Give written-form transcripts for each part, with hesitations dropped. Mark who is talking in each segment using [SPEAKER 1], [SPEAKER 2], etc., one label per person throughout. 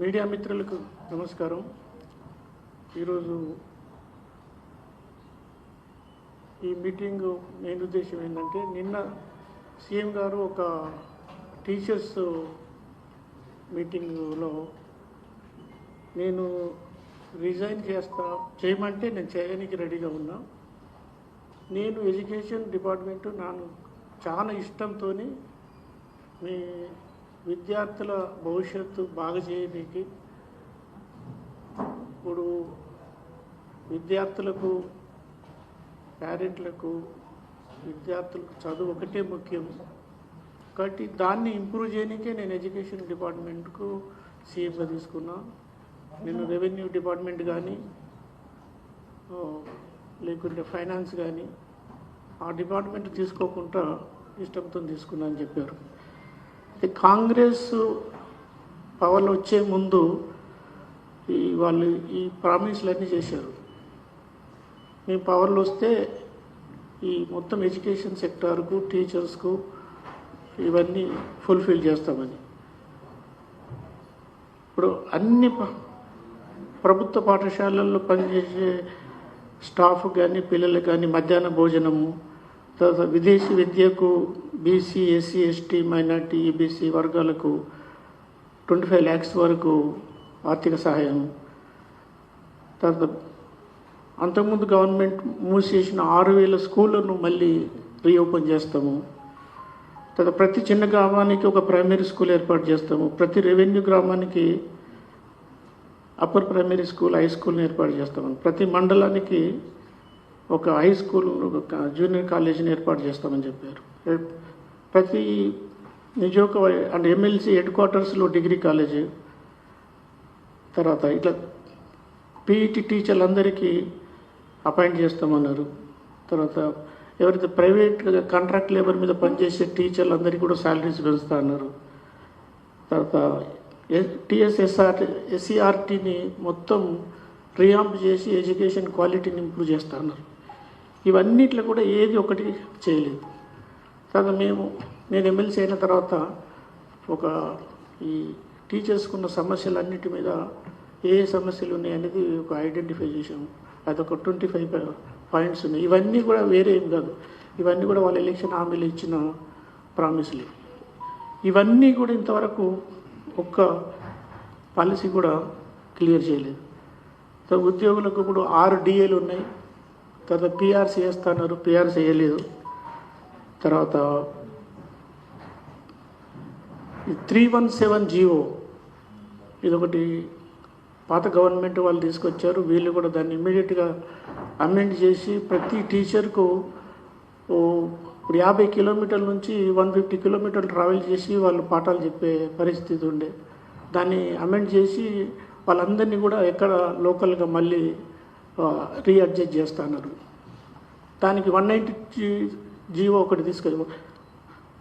[SPEAKER 1] Media మిత్రులకు నమస్కారం. ఈరోజు ఈ మీటింగ్ మెయిన్ ఉద్దేశం ఏంటంటే, నిన్న సీఎం గారు ఒక టీచర్స్ మీటింగ్లో నేను రిజైన్ చేయమంటే నేను చేయడానికి రెడీగా ఉన్నా. నేను ఎడ్యుకేషన్ డిపార్ట్మెంటు నాకు చాలా ఇష్టంతో మీ విద్యార్థుల భవిష్యత్తు బాగా చేయడానికి, ఇప్పుడు విద్యార్థులకు, పేరెంట్లకు, విద్యార్థులకు చదువు ఒకటే ముఖ్యం కాబట్టి దాన్ని ఇంప్రూవ్ చేయడానికే నేను ఎడ్యుకేషన్ డిపార్ట్మెంట్కు సీఎంగా తీసుకున్నా. నేను రెవెన్యూ డిపార్ట్మెంట్ కానీ లేకుంటే ఫైనాన్స్ కానీ ఆ డిపార్ట్మెంట్ తీసుకోకుండా ఇష్టంతో తీసుకున్నా అని చెప్పారు. కాంగ్రెస్ పవర్లో వచ్చే ముందు వాళ్ళు ఈ ప్రామిస్లన్నీ చేశారు. మేము పవర్లో వస్తే ఈ మొత్తం ఎడ్యుకేషన్ సెక్టార్కు, టీచర్స్కు ఇవన్నీ ఫుల్ఫిల్ చేస్తామని. ఇప్పుడు అన్ని ప్రభుత్వ పాఠశాలల్లో పనిచేసే స్టాఫ్ కానీ, పిల్లలకు కానీ మధ్యాహ్న భోజనము, తర్వాత విదేశీ విద్యకు BC, SC, ST, minority, EBC వర్గాలకు 25 lakhs వరకు ఆర్థిక సహాయం. తర్వాత అంతకుముందు గవర్నమెంట్ మూసేసిన 6,000 స్కూళ్ళను మళ్ళీ రీఓపెన్ చేస్తాము. తర్వాత ప్రతి చిన్న గ్రామానికి ఒక ప్రైమరీ స్కూల్ ఏర్పాటు చేస్తాము. ప్రతి రెవెన్యూ గ్రామానికి అప్పర్ ప్రైమరీ స్కూల్, హై స్కూల్ని ఏర్పాటు చేస్తాము. ప్రతి మండలానికి ఒక హై స్కూల్, ఒక జూనియర్ కాలేజీని ఏర్పాటు చేస్తామని చెప్పారు. ప్రతి అంటే ఎమ్మెల్సీ హెడ్ క్వార్టర్స్లో డిగ్రీ కాలేజీ, తర్వాత ఇట్లా పీఈటీ టీచర్లందరికీ అపాయింట్ చేస్తామన్నారు. తర్వాత ఎవరైతే ప్రైవేట్ కాంట్రాక్ట్ లేబర్ మీద పనిచేసే టీచర్లందరికీ కూడా శాలరీస్ పెంచుతా అన్నారు. తర్వాత ఎస్సీఆర్టీని మొత్తం రీఆంప్ చేసి ఎడ్యుకేషన్ క్వాలిటీని ఇంప్రూవ్ చేస్తా అన్నారు. ఇవన్నిట్లో కూడా ఏది ఒకటి చేయలేదు. తర్వాత నేను ఎమ్మెల్సీ అయిన తర్వాత ఈ టీచర్స్కున్న సమస్యలన్నిటి మీద ఏ సమస్యలు ఉన్నాయనేది ఒక ఐడెంటిఫై చేసాము. అదొక 25 పాయింట్స్ ఉన్నాయి. ఇవన్నీ కూడా వేరే ఏం కాదు, ఇవన్నీ కూడా వాళ్ళ ఎలక్షన్ హామీలు ఇచ్చిన ప్రామిస్లు. ఇవన్నీ కూడా ఇంతవరకు ఒక్క పాలసీ కూడా క్లియర్ చేయలేదు. ఉద్యోగులకు ఇప్పుడు 6 DAలు ఉన్నాయి. తర్వాత పిఆర్సీ వేస్తున్నారు, పిఆర్సీ వేయలేదు. తర్వాత 317 జీవో ఇదొకటి పాత గవర్నమెంట్ వాళ్ళు తీసుకొచ్చారు. వీళ్ళు కూడా దాన్ని ఇమ్మీడియట్గా అమెండ్ చేసి ప్రతి టీచర్కు ఇప్పుడు 50 కిలోమీటర్ల నుంచి 150 కిలోమీటర్లు ట్రావెల్ చేసి వాళ్ళు పాఠాలు చెప్పే పరిస్థితి ఉండే. దాన్ని అమెండ్ చేసి వాళ్ళందరినీ కూడా ఎక్కడ లోకల్గా మళ్ళీ రీఅడ్జస్ట్ చేస్తున్నారు. దానికి 190 జీవో ఒకటి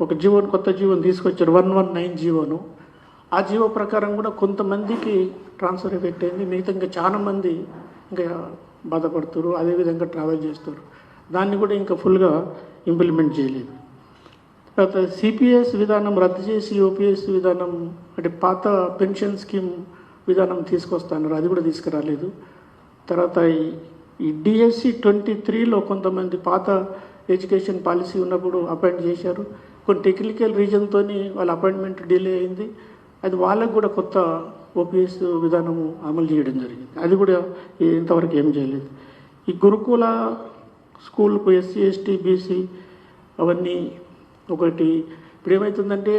[SPEAKER 1] ఒక జీవోను, కొత్త జీవోను తీసుకొచ్చారు, 119 జీవోను. ఆ జీవో ప్రకారం కూడా కొంతమందికి ట్రాన్స్ఫర్ ఎఫెక్ట్ అయింది. మిగతా ఇంకా చాలా మంది ఇంకా బాధపడుతారు, అదేవిధంగా ట్రావెల్ చేస్తారు. దాన్ని కూడా ఇంకా ఫుల్గా ఇంప్లిమెంట్ చేయలేదు. తర్వాత సిపిఎస్ విధానం రద్దు చేసి ఓపీఎస్ విధానం, అంటే పాత పెన్షన్ స్కీమ్ విధానం తీసుకొస్తున్నారు, అది కూడా తీసుకురాలేదు. తర్వాత ఈ డిఎస్సి 23లో కొంతమంది పాత ఎడ్యుకేషన్ పాలసీ ఉన్నప్పుడు అపాయింట్ చేశారు. కొన్ని టెక్నికల్ రీజన్తో వాళ్ళ అపాయింట్మెంట్ డిలే అయింది. అది వాళ్ళకు కూడా కొత్త ఓపీఎస్ విధానము అమలు చేయడం జరిగింది. అది కూడా ఇంతవరకు ఏం చేయలేదు. ఈ గురుకుల స్కూల్కు ఎస్సీ, ఎస్టీ, బీసీ అవన్నీ ఒకటి. ఇప్పుడు ఏమవుతుందంటే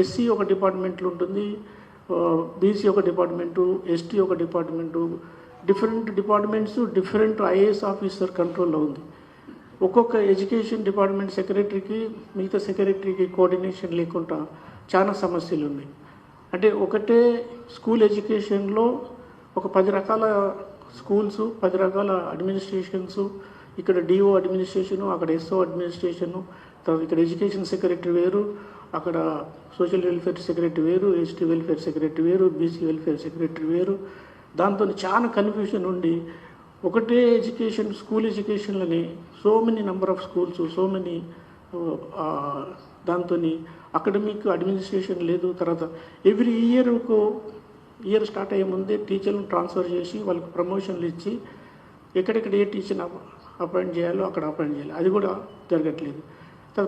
[SPEAKER 1] ఎస్సీ ఒక డిపార్ట్మెంట్లో ఉంటుంది, బీసీ ఒక డిపార్ట్మెంటు, ఎస్టీ ఒక department, different departments different IAS officer కంట్రోల్లో ఉంది. ఒక్కొక్క ఎడ్యుకేషన్ డిపార్ట్మెంట్ సెక్రటరీకి మిగతా సెక్రటరీకి కోఆర్డినేషన్ లేకుండా చాలా సమస్యలు ఉన్నాయి. అంటే ఒకటే స్కూల్ ఎడ్యుకేషన్లో ఒక 10 రకాల స్కూల్స్, 10 రకాల అడ్మినిస్ట్రేషన్స్. ఇక్కడ డిఓ అడ్మినిస్ట్రేషను, అక్కడ ఎస్ఓ అడ్మినిస్ట్రేషను, తర్వాత ఇక్కడ ఎడ్యుకేషన్ సెక్రటరీ వేరు, అక్కడ సోషల్ వెల్ఫేర్ సెక్రటరీ వేరు, ఎస్టీ వెల్ఫేర్ సెక్రటరీ వేరు, బీసీ వెల్ఫేర్ సెక్రటరీ వేరు. దాంతో చాలా కన్ఫ్యూషన్ ఉండి ఒకటే ఎడ్యుకేషన్, స్కూల్ ఎడ్యుకేషన్లని so many number of schools, so many దాంతో అకాడమిక్ అడ్మినిస్ట్రేషన్ లేదు. తర్వాత ఎవ్రీ ఇయర్కు ఇయర్ స్టార్ట్ అయ్యే ముందే టీచర్లను ట్రాన్స్ఫర్ చేసి వాళ్ళకి ప్రమోషన్లు ఇచ్చి ఎక్కడెక్కడ ఏ టీచర్ని అపాయింట్ చేయాలో అక్కడ అపాయింట్ చేయాలి. అది కూడా జరగట్లేదు.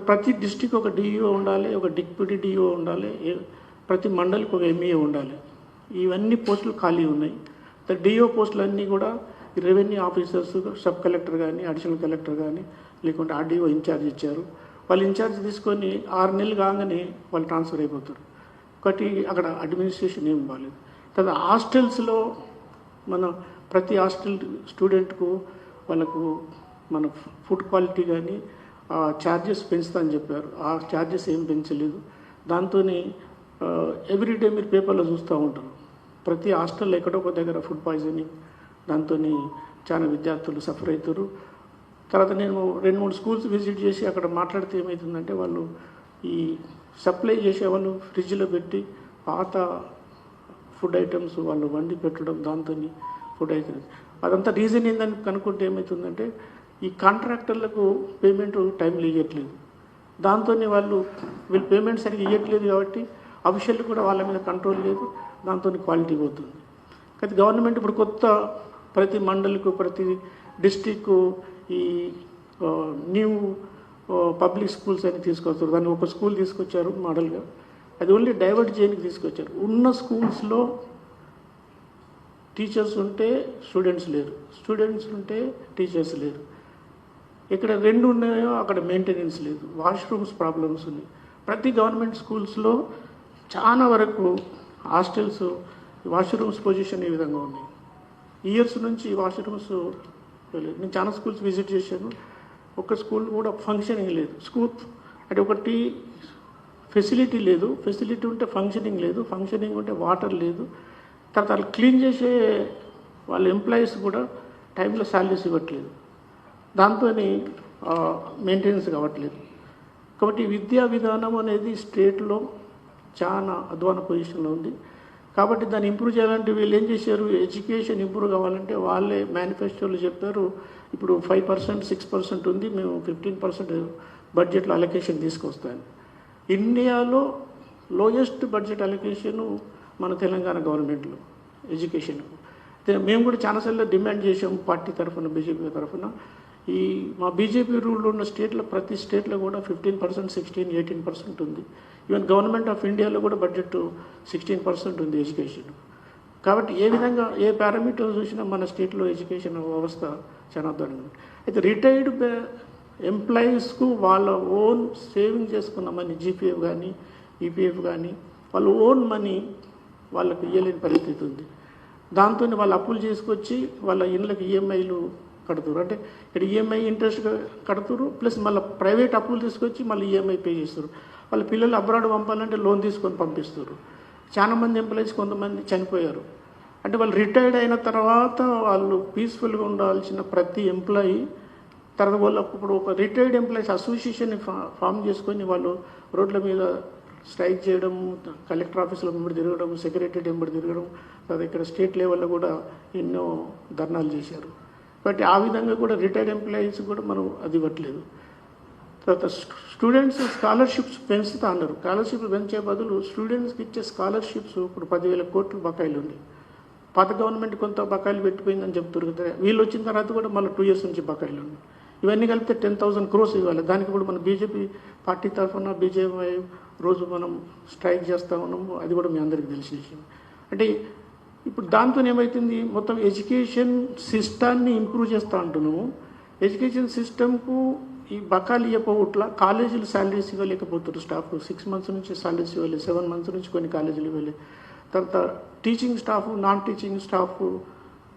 [SPEAKER 1] ప్రతి డిస్టిక్ ఒక డిఈఓ ఉండాలి, ఒక డిప్యూటీ డిఈఓ ఉండాలి, ప్రతి మండలికి ఒక ఎంఈఓ ఉండాలి. ఇవన్నీ పోస్టులు ఖాళీ ఉన్నాయి. డిఓ పోస్టులు అన్నీ కూడా రెవెన్యూ ఆఫీసర్స్, సబ్ కలెక్టర్ కానీ, అడిషనల్ కలెక్టర్ కానీ, లేకుంటే ఆర్డీఓ ఇన్ఛార్జ్ ఇచ్చారు. వాళ్ళు ఇన్ఛార్జ్ తీసుకొని 6 నెలలు కాగానే వాళ్ళు ట్రాన్స్ఫర్ అయిపోతారు. ఒకటి అక్కడ అడ్మినిస్ట్రేషన్ ఏం బాగాలేదు. తర్వాత హాస్టల్స్లో మన ప్రతి హాస్టల్ స్టూడెంట్కు వాళ్ళకు మన ఫుడ్ క్వాలిటీ కానీ ఛార్జెస్ పెంచుతా అని చెప్పారు. ఆ ఛార్జెస్ ఏం పెంచలేదు. దాంతో ఎవ్రీడే మీరు పేపర్లో చూస్తూ ఉంటారు, ప్రతి హాస్టల్లో ఎక్కడో ఒక దగ్గర ఫుడ్ పాయిజనింగ్, దాంతో చాలా విద్యార్థులు సఫర్ అవుతారు. తర్వాత నేను 2-3 స్కూల్స్ విజిట్ చేసి అక్కడ మాట్లాడితే ఏమవుతుందంటే వాళ్ళు ఈ సప్లై చేసేవాళ్ళు ఫ్రిడ్జ్లో పెట్టి పాత ఫుడ్ ఐటమ్స్ వాళ్ళు వండి పెట్టడం, దాంతో ఫుడ్ అవుతుంది. అదంతా రీజన్ ఏందని కనుక్కుంటే ఏమవుతుందంటే ఈ కాంట్రాక్టర్లకు పేమెంట్ టైంలో ఇవ్వట్లేదు. దాంతో వీళ్ళు పేమెంట్ సరిగ్గా ఇవ్వట్లేదు కాబట్టి అఫీషియల్ కూడా వాళ్ళ మీద కంట్రోల్ లేదు, దాంతో క్వాలిటీ పోతుంది. అయితే గవర్నమెంట్ ఇప్పుడు కొత్త ప్రతి మండలికు, ప్రతి డిస్టిక్ ఈ న్యూ పబ్లిక్ స్కూల్స్ అని తీసుకొస్తారు. దాన్ని ఒక స్కూల్ తీసుకొచ్చారు మోడల్గా. అది ఓన్లీ డైవర్ట్ చేయడానికి తీసుకొచ్చారు. ఉన్న స్కూల్స్లో టీచర్స్ ఉంటే స్టూడెంట్స్ లేరు, స్టూడెంట్స్ ఉంటే టీచర్స్ లేరు. ఇక్కడ 2 ఉన్నాయో అక్కడ మెయింటెనెన్స్ లేదు, వాష్రూమ్స్ ప్రాబ్లమ్స్ ఉన్నాయి. ప్రతి గవర్నమెంట్ స్కూల్స్లో చాలా వరకు హాస్టల్స్ వాష్రూమ్స్ పొజిషన్ ఈ విధంగా ఉన్నాయి. ఇయర్స్ నుంచి వాష్రూమ్స్ లేదు. నేను చాలా స్కూల్స్ విజిట్ చేశాను, ఒక్క స్కూల్ కూడా ఫంక్షనింగ్ లేదు. స్కూల్ అంటే ఒకటి ఫెసిలిటీ లేదు, ఫెసిలిటీ ఉంటే ఫంక్షనింగ్ లేదు, ఫంక్షనింగ్ ఉంటే వాటర్ లేదు. తర్వాత వాళ్ళు క్లీన్ చేసే వాళ్ళ ఎంప్లాయీస్ కూడా టైంలో శాలరీస్ ఇవ్వట్లేదు, దాంతో మెయింటెనెన్స్ కావట్లేదు. కాబట్టి విద్యా విధానం అనేది స్టేట్లో చాలా అధ్వాన పొజిషన్లో ఉంది. కాబట్టి దాన్ని ఇంప్రూవ్ చేయాలంటే వీళ్ళు ఏం చేశారు, ఎడ్యుకేషన్ ఇంప్రూవ్ కావాలంటే వాళ్ళే మేనిఫెస్టోలు చెప్పారు. ఇప్పుడు 5%, 6% ఉంది, మేము 15% బడ్జెట్లో అలొకేషన్ తీసుకొస్తాను. ఇండియాలో లోయెస్ట్ బడ్జెట్ అలొకేషను మన తెలంగాణ గవర్నమెంట్లో ఎడ్యుకేషన్కు. మేము కూడా చాలాసార్లు డిమాండ్ చేసాము పార్టీ తరఫున, బీజేపీ తరఫున. మా బీజేపీ రూల్లో ఉన్న స్టేట్లో ప్రతి స్టేట్లో కూడా 15%, 16%, 18% ఉంది. ఈవెన్ గవర్నమెంట్ ఆఫ్ ఇండియాలో కూడా బడ్జెట్ 16% ఉంది ఎడ్యుకేషన్. కాబట్టి ఏ విధంగా ఏ పారామీటర్ చూసినా మన స్టేట్లో ఎడ్యుకేషన్ వ్యవస్థ చాలా అద్భుతంగా ఉంది. అయితే రిటైర్డ్ ఎంప్లాయీస్కు వాళ్ళ ఓన్ సేవింగ్ చేసుకున్న మనీ, జీపీఎఫ్ కానీ ఈపీఎఫ్ కానీ వాళ్ళ ఓన్ మనీ వాళ్ళకు ఇవ్వలేని పరిస్థితి ఉంది. దాంతో వాళ్ళు అప్పులు చేసుకొచ్చి వాళ్ళ ఇళ్ళకి ఈఎంఐలు కడుతురు. అంటే ఇక్కడ ఈఎంఐ ఇంట్రెస్ట్ కడుతురు, ప్లస్ మళ్ళీ ప్రైవేట్ అప్పులు తీసుకొచ్చి మళ్ళీ ఈఎంఐ పే చేస్తారు. వాళ్ళ పిల్లలు అబ్రాడ్ పంపాలంటే లోన్ తీసుకొని పంపిస్తారు. చాలామంది ఎంప్లాయీస్ కొంతమంది చనిపోయారు. అంటే వాళ్ళు రిటైర్డ్ అయిన తర్వాత వాళ్ళు పీస్ఫుల్గా ఉండాల్సిన ప్రతి ఎంప్లాయీ తర్వాత వాళ్ళకు ఇప్పుడు ఒక రిటైర్డ్ ఎంప్లాయీస్ అసోసియేషన్ని ఫామ్ చేసుకొని వాళ్ళు రోడ్ల మీద స్ట్రైక్ చేయడం, కలెక్టర్ ఆఫీసులో వెంబడి తిరగడం, సెక్రటరీ వెంబడి తిరగడం, తర్వాత ఇక్కడ స్టేట్ లెవెల్లో కూడా ఎన్నో ధర్నాలు చేశారు. బట్ ఆ విధంగా కూడా రిటైర్డ్ ఎంప్లాయీస్ కూడా మనం అది ఇవ్వట్లేదు. తర్వాత స్టూడెంట్స్ స్కాలర్షిప్స్ పెంచుతా అన్నారు. స్కాలర్షిప్ పెంచే బదులు స్టూడెంట్స్కి ఇచ్చే స్కాలర్షిప్స్ ఇప్పుడు 10,000 కోట్లు బకాయిలు ఉన్నాయి. పాత గవర్నమెంట్ కొంత బకాయిలు పెట్టిపోయిందని చెప్తారు కదా, వీళ్ళు వచ్చిన తర్వాత కూడా మళ్ళీ 2 years నుంచి బకాయిలు ఉన్నాయి. ఇవన్నీ కలిపితే 10,000 crores ఇవ్వాలి. దానికి కూడా మన బీజేపీ పార్టీ తరఫున బీజేపీ రోజు మనం స్ట్రైక్ చేస్తూ ఉన్నాము, అది కూడా మీ అందరికీ తెలిసిన విషయం. అంటే ఇప్పుడు దాంతో ఏమవుతుంది, మొత్తం ఎడ్యుకేషన్ సిస్టాన్ని ఇంప్రూవ్ చేస్తూ అంటున్నాము. ఎడ్యుకేషన్ సిస్టమ్కు ఈ బకాయిలు ఇవ్వకపోవట్ల కాలేజీలు శాలరీస్ ఇవ్వలేకపోతారు. స్టాఫ్ 6 months నుంచి శాలరీస్ ఇవ్వాలి, 7 months నుంచి కొన్ని కాలేజీలు ఇవ్వాలి. తర్వాత teaching staff, non teaching staff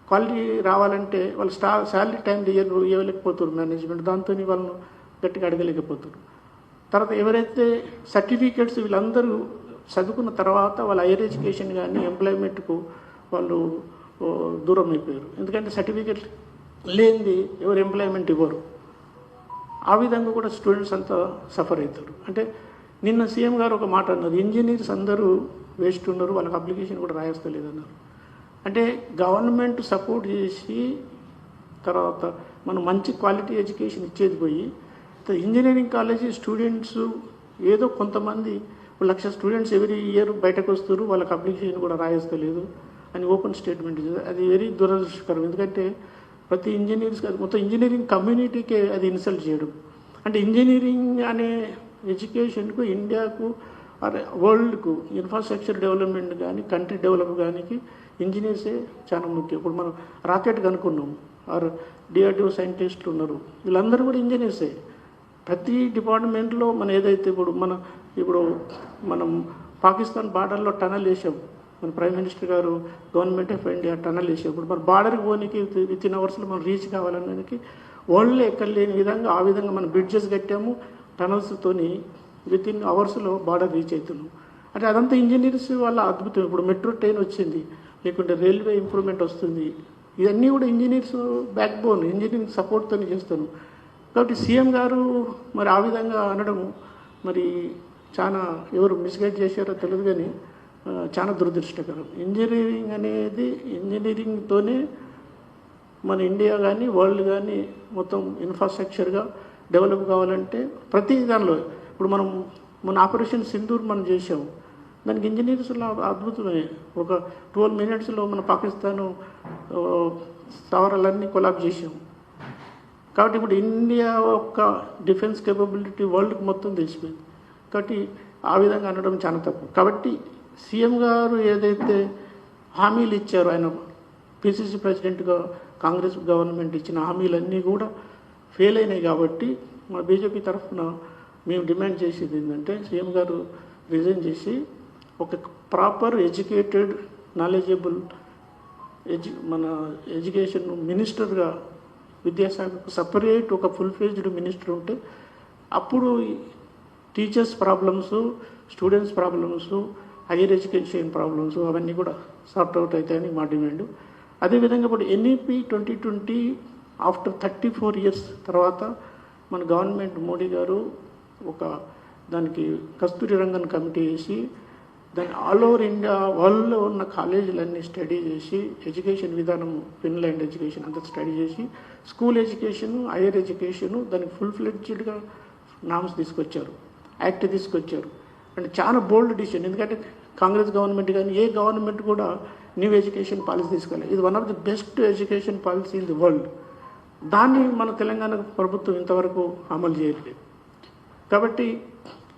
[SPEAKER 1] quality రావాలంటే వాళ్ళు శాలరీ టైం ఇవ్వలేకపోతారు మేనేజ్మెంట్, దాంతో వాళ్ళను గట్టిగా అడగలేకపోతారు. తర్వాత ఎవరైతే సర్టిఫికేట్స్ వీళ్ళందరూ చదువుకున్న తర్వాత వాళ్ళ హైయర్ ఎడ్యుకేషన్ కానీ ఎంప్లాయ్మెంట్కు వాళ్ళు దూరం అయిపోయారు. ఎందుకంటే సర్టిఫికేట్ లేనిది ఎవరు ఎంప్లాయ్మెంట్ ఇవ్వరు. ఆ విధంగా కూడా స్టూడెంట్స్ అంతా సఫర్ అవుతారు. అంటే నిన్న సీఎం గారు ఒక మాట అన్నారు, ఇంజనీర్స్ అందరూ వేస్ట్ ఉన్నారు, వాళ్ళకి అప్లికేషన్ కూడా రాయేస్తలేదన్నారు. అంటే గవర్నమెంట్ సపోర్ట్ చేసి తర్వాత మనం మంచి క్వాలిటీ ఎడ్యుకేషన్ ఇచ్చేది పోయి ఇంజనీరింగ్ కాలేజీ స్టూడెంట్స్ ఏదో కొంతమంది ఇప్పుడు 1,00,000 స్టూడెంట్స్ ఎవ్రీ ఇయర్ బయటకు వస్తారు, వాళ్ళకి అప్లికేషన్ కూడా రాయేస్తలేదు అని ఓపెన్ స్టేట్మెంట్ ఇచ్చారు. అది వెరీ దురదృష్టకరం. ఎందుకంటే ప్రతి ఇంజనీర్స్ మొత్తం ఇంజనీరింగ్ కమ్యూనిటీకే అది ఇన్సల్ట్ చేయడం. అంటే ఇంజనీరింగ్ అనే ఎడ్యుకేషన్కు, ఇండియాకు, వరల్డ్కు ఇన్ఫ్రాస్ట్రక్చర్ డెవలప్మెంట్ కానీ, కంట్రీ డెవలప్ కానీ ఇంజనీర్సే చాలా ముఖ్యం. ఇప్పుడు మనం రాకెట్ కనుక్కున్నాం, ఆర్ డిఆర్డిఓ సైంటిస్టులు ఉన్నారు, వీళ్ళందరూ కూడా ఇంజనీర్సే. ప్రతి డిపార్ట్మెంట్లో మనం ఏదైతే ఇప్పుడు మనం పాకిస్తాన్ బార్డర్లో టనల్ వేసాం, మన ప్రైమ్ మినిస్టర్ గారు గవర్నమెంట్ ఆఫ్ ఇండియా టనల్ వేసాం. ఇప్పుడు మన బార్డర్కి పోనీకి వితిన్ అవర్స్లో మనం రీచ్ కావాలనేది వరల్డ్లో ఎక్కడ లేని విధంగా ఆ విధంగా మనం బ్రిడ్జెస్ కట్టాము, టనల్స్తోని వితిన్ అవర్స్లో బార్డర్ రీచ్ అవుతున్నాం. అంటే అదంతా ఇంజనీర్స్ వల్ల అద్భుతం. ఇప్పుడు మెట్రో ట్రైన్ వచ్చింది, లేకుంటే రైల్వే ఇంప్రూవ్మెంట్ వస్తుంది, ఇవన్నీ కూడా ఇంజనీర్స్ బ్యాక్ బోన్, ఇంజనీరింగ్ సపోర్ట్తో చేస్తాను. కాబట్టి సీఎం గారు మరి ఆ విధంగా అనడం మరి చాలా ఎవరు మిస్గైడ్ చేశారో తెలియదు, కానీ చాలా దురదృష్టకరం. ఇంజనీరింగ్ అనేది, ఇంజనీరింగ్తోనే మన ఇండియా కానీ వరల్డ్ కానీ మొత్తం ఇన్ఫ్రాస్ట్రక్చర్గా డెవలప్ కావాలంటే ప్రతి దానిలో ఇప్పుడు మన ఆపరేషన్ సింధూర్ మనం చేసాము, దానికి ఇంజనీర్స్లో అద్భుతమే. ఒక 12 minutesలో మన పాకిస్తాను స్థావరాలన్నీ కొలాబ్ చేసాము. కాబట్టి ఇప్పుడు ఇండియా యొక్క డిఫెన్స్ కేపబిలిటీ వరల్డ్కి మొత్తం తెలిసిపోయింది. కాబట్టి ఆ విధంగా అనడం చాలా తప్పు. కాబట్టి సీఎం గారు ఏదైతే హామీలు ఇచ్చారో, ఆయన పిసిసి ప్రెసిడెంట్గా కాంగ్రెస్ గవర్నమెంట్ ఇచ్చిన హామీలన్నీ కూడా ఫెయిల్ అయినాయి. కాబట్టి మా బీజేపీ తరఫున మేము డిమాండ్ చేసేది ఏంటంటే, సీఎం గారు రిజైన్ చేసి ఒక ప్రాపర్ ఎడ్యుకేటెడ్ నాలెడ్జబుల్ మన ఎడ్యుకేషన్ మినిస్టర్గా, విద్యాశాఖకు సపరేట్ ఒక ఫుల్ ఫ్లెడ్జ్డ్ మినిస్టర్ ఉంటే అప్పుడు teachers problems, students problems, higher education problems అవన్నీ కూడా సార్ట్ అవుట్ అవుతాయని మా డిమాండ్. అదేవిధంగా ఇప్పుడు ఎన్ఈపీ 2020 ఆఫ్టర్ 34 years తర్వాత మన గవర్నమెంట్ మోడీ గారు ఒక దానికి కస్తూరి రంగన్ కమిటీ వేసి దాన్ని ఆల్ ఓవర్ ఇండియా వరల్డ్లో ఉన్న కాలేజీలన్నీ స్టడీ చేసి ఎడ్యుకేషన్ విధానం, ఫిన్లాండ్ ఎడ్యుకేషన్ అంతా స్టడీ చేసి స్కూల్ ఎడ్యుకేషను, హైయర్ ఎడ్యుకేషను దానికి ఫుల్ ఫ్లెడ్జ్డ్గా నామ్స్ తీసుకొచ్చారు, యాక్ట్ తీసుకొచ్చారు. అంటే చాలా బోల్డ్ డిసిషన్. ఎందుకంటే కాంగ్రెస్ గవర్నమెంట్ కానీ ఏ గవర్నమెంట్ కూడా న్యూ ఎడ్యుకేషన్ పాలసీ తీసుకోలేదు. ఇది one of the best education policy in the world. దాన్ని మన తెలంగాణ ప్రభుత్వం ఇంతవరకు అమలు చేయలేదు. కాబట్టి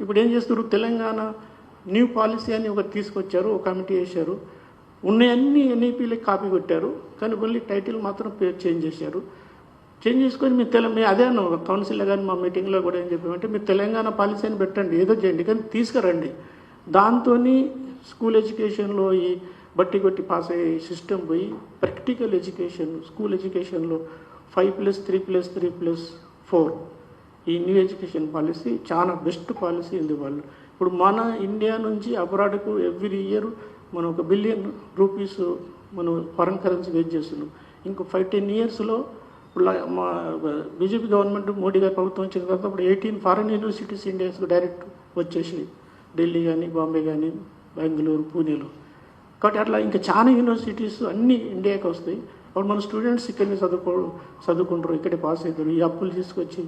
[SPEAKER 1] ఇప్పుడు ఏం చేస్తారు, తెలంగాణ న్యూ పాలసీ అని ఒకటి తీసుకొచ్చారు, ఒక కమిటీ వేశారు, ఉన్నాయన్నీ ఎన్ఈపీలకి కాపీ కొట్టారు, కానీ ఓన్లీ టైటిల్ మాత్రం పేరు చేంజ్ చేశారు. చేంజ్ చేసుకొని మేము అదే అన్నాం కౌన్సిల్లో కానీ మా మీటింగ్లో కూడా ఏం చెప్పామంటే, మీరు తెలంగాణ పాలసీ అని పెట్టండి, ఏదో చేయండి, కానీ తీసుకురండి. దాంతో స్కూల్ ఎడ్యుకేషన్లో ఈ బట్టి కొట్టి పాస్ అయ్యే సిస్టమ్ పోయి ప్రాక్టికల్ ఎడ్యుకేషన్, స్కూల్ ఎడ్యుకేషన్లో 5+3+3+4 ఈ న్యూ ఎడ్యుకేషన్ పాలసీ చాలా బెస్ట్ పాలసీ ఉంది వాళ్ళు. ఇప్పుడు మన ఇండియా నుంచి అబ్రాడ్కు ఎవ్రీ ఇయర్ మనం 1 billion రూపీస్ మనం ఫారెన్ కరెన్సీ వేస్ట్ చేస్తున్నాం. ఇంకో 5-10 yearsలో మా బీజేపీ గవర్నమెంట్ మోడీ గారి ప్రభుత్వం వచ్చిన తర్వాత ఇప్పుడు 18 ఫారెన్ యూనివర్సిటీస్ ఇండియాస్లో డైరెక్ట్ వచ్చేసి ఢిల్లీ కానీ, బాంబే కానీ, బెంగళూరు, పూణేలో. కాబట్టి అట్లా ఇంకా చాలా యూనివర్సిటీస్ అన్నీ ఇండియాకి వస్తాయి. అప్పుడు మన స్టూడెంట్స్ ఇక్కడనే చదువుకుంటారు, ఇక్కడే పాస్ అవుతారు. ఈ అప్పులు తీసుకొచ్చి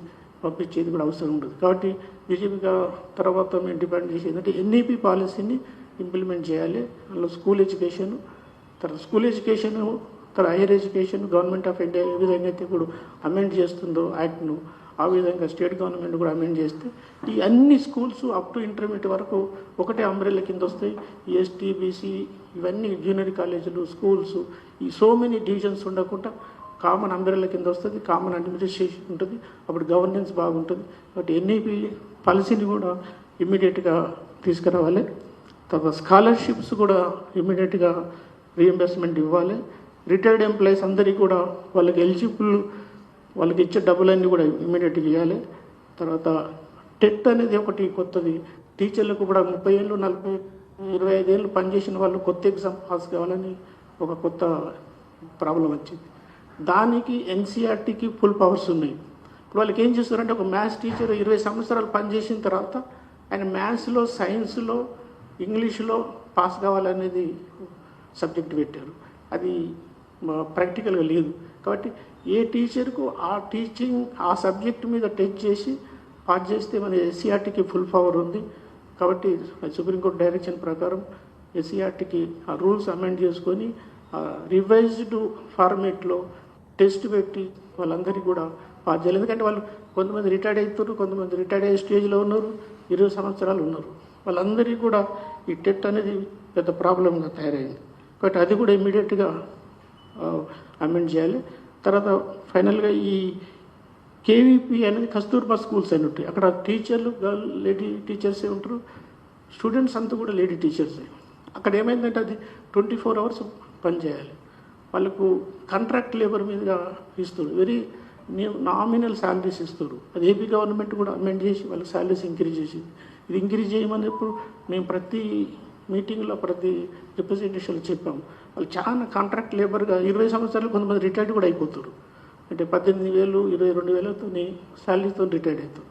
[SPEAKER 1] పంపించేది కూడా అవసరం ఉండదు. కాబట్టి బీజేపీ తర్వాత మేము డిపెండ్ చేసేది ఏంటంటే ఎన్ఈపీ పాలసీని ఇంప్లిమెంట్ చేయాలి. అందులో స్కూల్ ఎడ్యుకేషన్, తర్వాత స్కూల్ ఎడ్యుకేషను, తర్వాత higher education government of India ఏ విధంగా అయితే ఇప్పుడు అమెండ్ చేస్తుందో యాక్ట్ను, ఆ విధంగా స్టేట్ గవర్నమెంట్ కూడా అమెండ్ చేస్తే ఈ అన్ని స్కూల్స్ అప్ టు ఇంటర్మీడియట్ వరకు ఒకటే అంబ్రెల్లా కింద వస్తాయి. ఎస్టీ, బీసీ ఇవన్నీ జూనియర్ కాలేజీలు, స్కూల్స్, ఈ సో మెనీ డివిజన్స్ ఉండకుండా కామన్ అంబ్రెల్లా కింద వస్తుంది, కామన్ అడ్మినిస్ట్రేషన్ ఉంటుంది, అప్పుడు గవర్నెన్స్ బాగుంటుంది. కాబట్టి ఎన్ఈపీ పాలసీని కూడా ఇమ్మీడియట్గా తీసుకురావాలి. తర్వాత స్కాలర్షిప్స్ కూడా ఇమ్మీడియట్గా రీఎంబర్స్మెంట్ ఇవ్వాలి. రిటైర్డ్ ఎంప్లాయీస్ అందరికీ కూడా వాళ్ళకి ఎలిజిబుల్, వాళ్ళకి ఇచ్చే డబ్బులన్నీ కూడా ఇమ్మీడియట్గా ఇవ్వాలి. తర్వాత టెట్ అనేది ఒకటి కొత్తది, టీచర్లకు కూడా 30 ఏళ్ళు, 40, 25 ఏళ్ళు పనిచేసిన వాళ్ళు కొత్త ఎగ్జామ్ పాస్ కావాలని ఒక కొత్త ప్రాబ్లం వచ్చింది. దానికి ఎన్సీఆర్టీకి ఫుల్ పవర్స్ ఉన్నాయి. ఇప్పుడు వాళ్ళకి ఏం చేస్తారంటే, ఒక మ్యాథ్స్ టీచర్ 20 సంవత్సరాలు పనిచేసిన తర్వాత ఆయన మ్యాథ్స్లో, సైన్స్లో, ఇంగ్లీష్లో పాస్ కావాలనేది సబ్జెక్ట్ పెట్టారు. అది ప్రాక్టికల్గా లేదు. కాబట్టి ఏ టీచర్కు ఆ టీచింగ్, ఆ సబ్జెక్ట్ మీద టెస్ట్ చేసి పాస్ చేస్తే మన ఎస్సీఆర్టీకి ఫుల్ పవర్ ఉంది. కాబట్టి సుప్రీంకోర్టు డైరెక్షన్ ప్రకారం ఎస్సీఆర్టీకి ఆ రూల్స్ అమెండ్ చేసుకొని రివైజ్డ్ ఫార్మేట్లో టెస్ట్ పెట్టి వాళ్ళందరికీ కూడా పాస్ చేయాలి. ఎందుకంటే వాళ్ళు కొంతమంది రిటైర్డ్ అవుతారు, కొంతమంది రిటైర్డ్ అయ్యే స్టేజ్లో ఉన్నారు, 20 సంవత్సరాలు ఉన్నారు. వాళ్ళందరికీ కూడా ఈ టెట్ అనేది పెద్ద ప్రాబ్లంగా తయారైంది. కాబట్టి అది కూడా ఇమ్మీడియట్గా అమెండ్ చేయాలి. తర్వాత ఫైనల్గా ఈ కేవీపీ అనేది కస్తూర్బా స్కూల్స్ అని ఉంటాయి. అక్కడ టీచర్లు లేడీ టీచర్సే ఉంటారు, స్టూడెంట్స్ అంతా కూడా లేడీ టీచర్సే. అక్కడ ఏమైందంటే అది 24 అవర్స్ పనిచేయాలి. వాళ్ళకు కాంట్రాక్ట్ లేబర్ మీదుగా ఇస్తారు, వెరీ నామినల్ శాలరీస్ ఇస్తారు. అది ఏపీ గవర్నమెంట్ కూడా అమెండ్ చేసి వాళ్ళకి శాలరీస్ ఇంక్రీజ్ చేసింది. ఇది ఇంక్రీజ్ చేయమన్నప్పుడు మేము ప్రతి మీటింగ్లో ప్రతి రిప్రజెంటేషన్లో చెప్పాము. వాళ్ళు చాలా కాంట్రాక్ట్ లేబర్గా 20 సంవత్సరాలు కొంతమంది రిటైర్డ్ కూడా అయిపోతారు. అంటే 18,000 22,000తో శాలరీతో రిటైర్డ్ అవుతారు.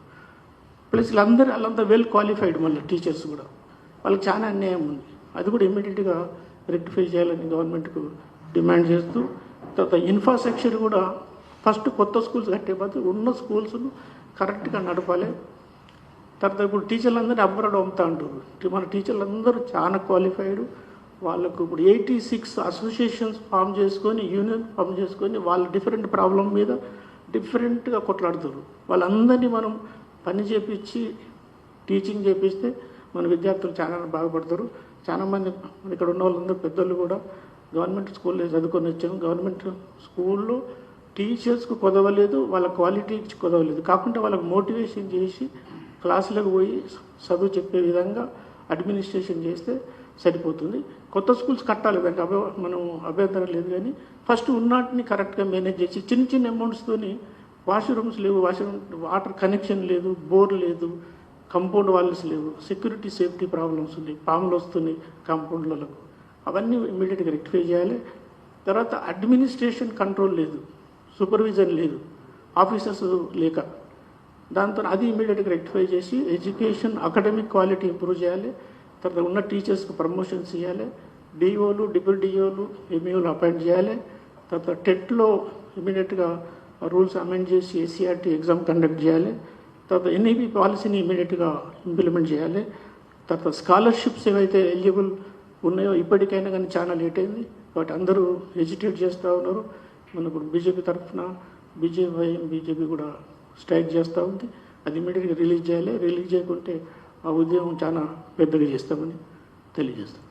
[SPEAKER 1] ప్లస్ వాళ్ళంతా వెల్ క్వాలిఫైడ్, మళ్ళీ టీచర్స్ కూడా. వాళ్ళకి చాలా అన్యాయం ఉంది. అది కూడా ఇమ్మీడియట్గా రెక్టిఫై చేయాలని గవర్నమెంట్కు డిమాండ్ చేస్తూ, తర్వాత ఇన్ఫ్రాస్ట్రక్చర్ కూడా ఫస్ట్ కొత్త స్కూల్స్ కట్టే బదులు ఉన్న స్కూల్స్ను కరెక్ట్గా నడపాలి. తర్వాత ఇప్పుడు టీచర్లందరినీ అబ్రాడ్ పంపుతా అంటారు. మన టీచర్లందరూ చాలా క్వాలిఫైడ్. వాళ్ళకు ఇప్పుడు 86 అసోసియేషన్స్ ఫామ్ చేసుకొని, యూనియన్ ఫామ్ చేసుకొని, వాళ్ళ డిఫరెంట్ ప్రాబ్లం మీద డిఫరెంట్గా కొట్లాడుతారు. వాళ్ళందరినీ మనం పని చేపించి టీచింగ్ చేపిస్తే మన విద్యార్థులు చాలా బాగుపడతారు. చాలామంది ఇక్కడ ఉన్న వాళ్ళందరూ పెద్దలు కూడా గవర్నమెంట్ స్కూల్లో చదువుకొని వచ్చాము. గవర్నమెంట్ స్కూల్లో టీచర్స్కు కొదవలేదు, వాళ్ళ క్వాలిటీకి కొదవలేదు. కాకుండా వాళ్ళకు మోటివేషన్ చేసి క్లాసులకు పోయి చదువు చెప్పే విధంగా అడ్మినిస్ట్రేషన్ చేస్తే సరిపోతుంది. కొత్త స్కూల్స్ కట్టాలి, దానికి మనం అభ్యంతరం లేదు. కానీ ఫస్ట్ ఉన్నటిని కరెక్ట్గా మేనేజ్ చేసి చిన్న చిన్న అమౌంట్స్తోని వాష్రూమ్స్ లేవు, వాటర్ కనెక్షన్ లేదు, బోర్ లేదు, కంపౌండ్ వాల్స్ లేవు, సెక్యూరిటీ సేఫ్టీ ప్రాబ్లమ్స్ ఉన్నాయి, పాములు వస్తున్నాయి కాంపౌండ్లలో. అవన్నీ ఇమ్మీడియట్గా రెక్టిఫై చేయాలి. తర్వాత అడ్మినిస్ట్రేషన్ కంట్రోల్ లేదు, సూపర్విజన్ లేదు, ఆఫీసర్స్ లేక, దాంతో అది ఇమ్మీడియట్గా రెక్టిఫై చేసి ఎడ్యుకేషన్ అకాడమిక్ క్వాలిటీ ఇంప్రూవ్ చేయాలి. తర్వాత ఉన్న టీచర్స్కి ప్రమోషన్స్ ఇవ్వాలి, డిఓలు డిప్యూటీ డిఓలు ఎంఈఓలు అపాయింట్ చేయాలి. తర్వాత టెట్లో ఇమీడియట్గా రూల్స్ అమెండ్ చేసి ఎస్సీఆర్టీ ఎగ్జామ్ కండక్ట్ చేయాలి. తర్వాత ఎన్ఈపీ పాలసీని ఇమీడియట్గా ఇంప్లిమెంట్ చేయాలి. తర్వాత స్కాలర్షిప్స్ ఏవైతే ఎలిజిబుల్ ఉన్నాయో ఇప్పటికైనా కానీ చాలా లేట్ అయింది, కాబట్టి అందరూ హెజిటేట్ చేస్తూ ఉన్నారు. మనకు బీజేపీ తరఫున బీజేపీ కూడా స్ట్రైక్ చేస్తూ ఉంది. అది ఇమీడియట్గా రిలీజ్ చేయాలి. రిలీజ్ చేయకుంటే ఆ ఉద్యమం చాలా పెద్దగా చేస్తామని తెలియజేస్తాం.